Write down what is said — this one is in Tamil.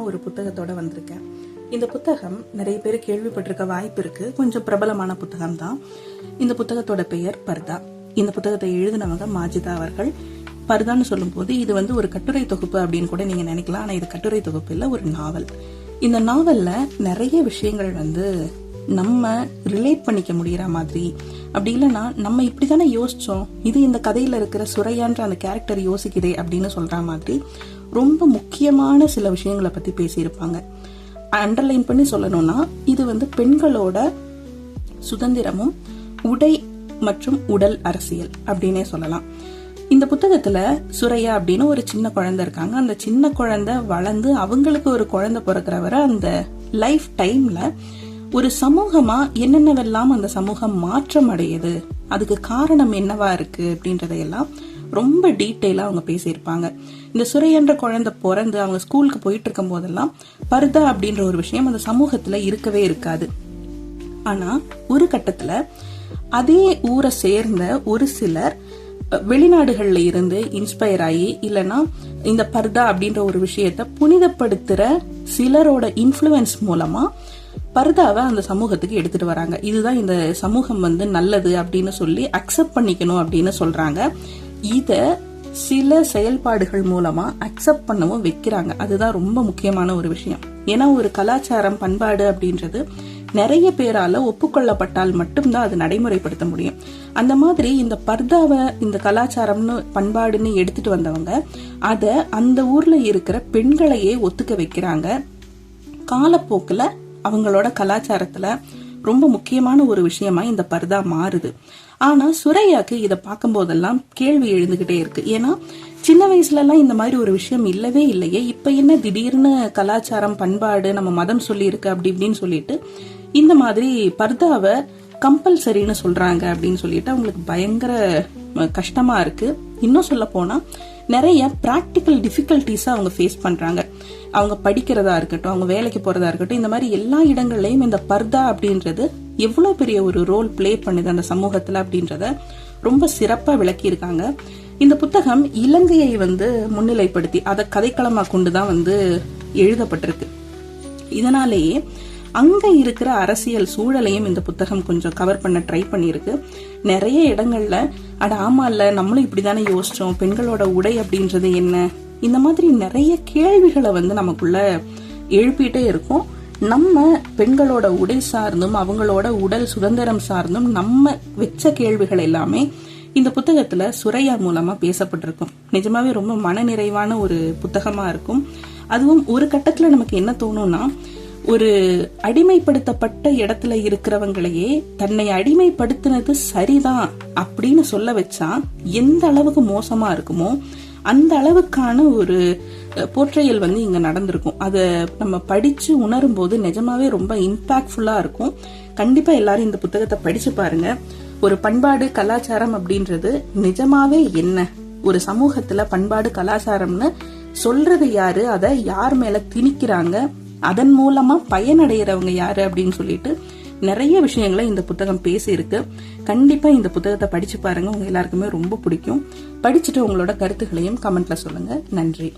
ஒரு புத்தகத்தோட வந்திருக்கேன். இந்த புத்தகம் நிறைய பேர் கேள்விப்பட்டிருக்க வாய்ப்பு இருக்கு. கொஞ்சம் பிரபலமான புத்தகம் தான். இந்த புத்தகத்தோட பெயர் பர்தா. இந்த புத்தகத்தை எழுதினவங்க மாஜிதா அவர்கள். பர்தான்னு சொல்லும் போது இது ஒரு கட்டுரை தொகுப்பு அப்படின்னு கூட நீங்க நினைக்கலாம். ஆனா இது கட்டுரை தொகுப்பு இல்ல, ஒரு நாவல். இந்த நாவல்ல நிறைய விஷயங்கள் நம்ம ரிலேட் பண்ணிக்க முடியற மாதிரி, அப்படி இல்லைன்னா நம்ம இப்படித்தானே யோசிச்சோம், இது இந்த கதையில இருக்கிற சுரையான்ற அந்த கேரக்டர் யோசிக்குதே அப்படின்னு சொல்ற மாதிரி ரொம்ப முக்கியமான சில விஷயங்களை பத்தி பேசியிருப்பாங்க. அண்டர்லைன் பண்ணி சொல்லணும்னா இது பெண்களோட சுதந்திரமும் உடை மற்றும் உடல் அரசியல் அப்படின்னே சொல்லலாம். இந்த புத்தகத்துல சுரையா அப்படின்னு ஒரு சின்ன குழந்தை இருக்காங்க. அந்த சின்ன குழந்தை வளர்ந்து அவங்களுக்கு ஒரு குழந்தை பிறக்கிற வரை அந்த லைஃப் டைம்ல ஒரு சமூகமா என்னென்னவெல்லாம் அந்த சமூகம் மாற்றம் அடையுது, அதுக்கு காரணம் என்னவா இருக்கு அப்படின்றதையெல்லாம் ரொம்ப டீட்டெயிலா அவங்க பேசியிருப்பாங்க. இந்த சுரையன்ற குழந்தை பிறந்து அவங்க ஸ்கூலுக்கு போயிட்டு இருக்கும் போதெல்லாம் பர்தா அப்படின்ற ஒரு விஷயம் அந்த சமூகத்துல இருக்கவே இருக்காது. ஆனா ஒரு கட்டத்துல அதே ஊரை சேர்ந்த ஒரு சிலர் வெளிநாடுகள்ல இருந்து இன்ஸ்பயர் ஆகி, இல்லைன்னா இந்த பர்தா அப்படின்ற ஒரு விஷயத்த புனிதப்படுத்துற சிலரோட இன்ஃப்ளூயன்ஸ் மூலமா பர்தாவை அந்த சமூகத்துக்கு எடுத்துட்டு வராங்க. இதுதான் இந்த சமூகம் நல்லது அப்படின்னு சொல்லி அக்செப்ட் பண்ணிக்கணும் அப்படின்னு சொல்றாங்க. இத சில செயல்பாடுகள் மூலமா அக்செப்ட் பண்ணவும் வைக்கிறாங்க. அதுதான் ரொம்ப முக்கியமான ஒரு விஷயம். ஏன்னா ஒரு கலாச்சாரம் பண்பாடு அப்படின்றது நிறைய பேரால ஒப்புக்கொள்ளப்பட்டால் மட்டும்தான் அது நடைமுறைப்படுத்த முடியும். அந்த மாதிரி இந்த பர்தாவை இந்த கலாச்சாரம்னு பண்பாடுன்னு எடுத்துட்டு வந்தவங்க அத அந்த ஊர்ல இருக்கிற பெண்களையே ஒத்துக்க வைக்கிறாங்க. காலப்போக்குல அவங்களோட கலாச்சாரத்துல ரொம்ப முக்கியமான ஒரு விஷயமா இந்த பர்தா மாறுது. ஆனா சுரையாக்கு இத பார்க்கும் போதெல்லாம் கேள்வி எழுந்துகிட்டே இருக்கு. ஏன்னா சின்ன வயசுல எல்லாம் இந்த மாதிரி ஒரு விஷயம் இல்லவே இல்லையே, இப்ப என்ன திடீர்னு கலாச்சாரம் பண்பாடு நம்ம மதம் சொல்லி இருக்கு அப்படி இப்படின்னு சொல்லிட்டு இந்த மாதிரி பர்தாவை கம்பல்சரின்னு சொல்றாங்க அப்படின்னு சொல்லிட்டு அவங்களுக்கு பயங்கர கஷ்டமா இருக்கு. இன்னும் சொல்ல போனா நிறைய பிராக்டிக்கல் டிஃபிகல்டிஸா அவங்க ஃபேஸ் பண்றாங்க. அவங்க படிக்கிறதா இருக்கட்டும், அவங்க வேலைக்கு போறதா இருக்கட்டும், இந்த மாதிரி எல்லா இடங்கள்லயும் இந்த பர்தா அப்படின்றது எவ்வளவு பெரிய ஒரு ரோல் பிளே பண்ணுது அந்த சமூகத்துல அப்படின்றத ரொம்ப சிறப்பா விளக்கி இருக்காங்க. இந்த புத்தகம் இலங்கையை முன்னிலைப்படுத்தி அதை கதைக்களமா கொண்டுதான் எழுதப்பட்டிருக்கு. இதனாலேயே அங்க இருக்கிற அரசியல் சூழலையும் இந்த புத்தகம் கொஞ்சம் கவர் பண்ண ட்ரை பண்ணிருக்கு. நிறைய இடங்கள்ல அட ஆமா இல்ல நம்மளும் இப்படிதானே யோசிச்சோம், பெண்களோட உடை அப்படின்றது என்ன, இந்த மாதிரி நிறைய கேள்விகளை நமக்குள்ள எழுப்பிட்டே இருக்கும். நம்ம பெண்களோட உடை சார்ந்தும் அவங்களோட உடல் சுதந்திரம் சார்ந்தும் நம்ம வச்ச கேள்விகள் எல்லாமே இந்த புத்தகத்துல சுரையா மூலமா பேசப்பட்டிருக்கும். நிஜமாவே ரொம்ப மனநிறைவான ஒரு புத்தகமா இருக்கும். அதுவும் ஒரு கட்டத்துல நமக்கு என்ன தோணும்னா, ஒரு அடிமைப்படுத்தப்பட்ட இடத்துல இருக்கிறவங்களையே தன்னை அடிமைப்படுத்தினது சரிதான் அப்படின்னு சொல்ல வச்சா எந்த அளவுக்கு மோசமா இருக்குமோ அந்த அளவுக்கான ஒரு போர்ட்ரையல் இங்க நடந்திருக்கும். அதை நம்ம படிச்சு உணரும் போது நிஜமாவே ரொம்ப இம்பாக்ட்ஃபுல்லா இருக்கும். கண்டிப்பா எல்லாரும் இந்த புத்தகத்தை படிச்சு பாருங்க. ஒரு பண்பாடு கலாச்சாரம் அப்படின்றது நிஜமாவே என்ன, ஒரு சமூகத்துல பண்பாடு கலாச்சாரம்னு சொல்றது யாரு, அதை யார் மேல திணிக்கிறாங்க, அதன் மூலமா பயனடைகிறவங்க யாரு அப்படின்னு சொல்லிட்டு நிறைய விஷயங்களை இந்த புத்தகம் பேசி இருக்கு. கண்டிப்பா இந்த புத்தகத்தை படிச்சு பாருங்க. உங்க எல்லாருக்குமே ரொம்ப பிடிக்கும். படிச்சுட்டு உங்களோட கருத்துக்களையும் கமெண்ட்ல சொல்லுங்க. நன்றி.